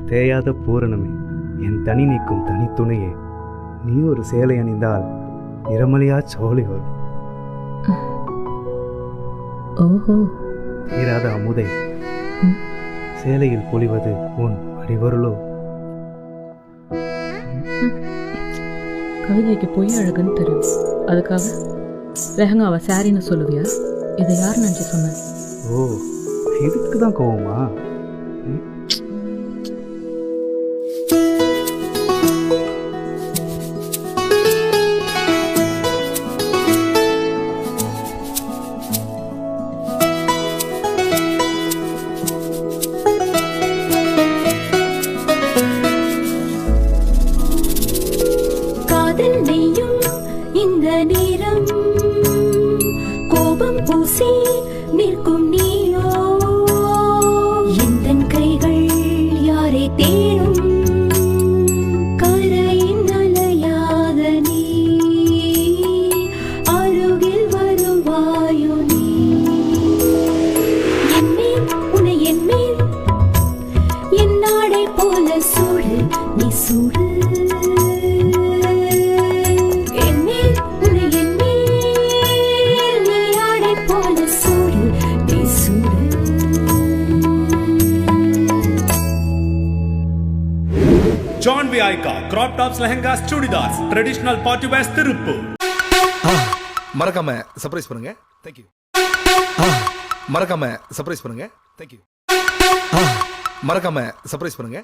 தேயாத பூரணமே, என் தனி நீக்கும் தனித்துணையே, நீ ஒரு சேலை அணிந்தால் நிறமலையா சோலை வரும். ஓஹோ. தீராத அமுதை, சேலையில் பொழிவது உன் அடிவருளோ. கவிதைக்கு பொய் அழகுன்னு தெரியும், அதுக்காக லெஹங்காவை சாரின்னு சொல்லுவியா? இதை யார் நினச்சி சொன்ன? ஓ, இதுக்கு தான் கோவமா? காதல் நெய்யும் இந்த நேரம் கோபம் பூசி நிற்கும் நீயோ, எந்தன் கைகள் யாரை தேடும் கரையின் அலையாக நீ அருகில் வருவாயோ நீ என்மேல் உன்னை என்மேல் என் நாடை போல சூடு நீ சூடு John V. Aika, crop tops, lehengas, chudidars, traditional party wears Tirupur. மறக்காம சர்ப்ரைஸ் பண்ணுங்க. Thank you. மறக்காம சர்ப்ரைஸ் பண்ணுங்க. Thank you. மறக்காம சர்ப்ரைஸ் பண்ணுங்க.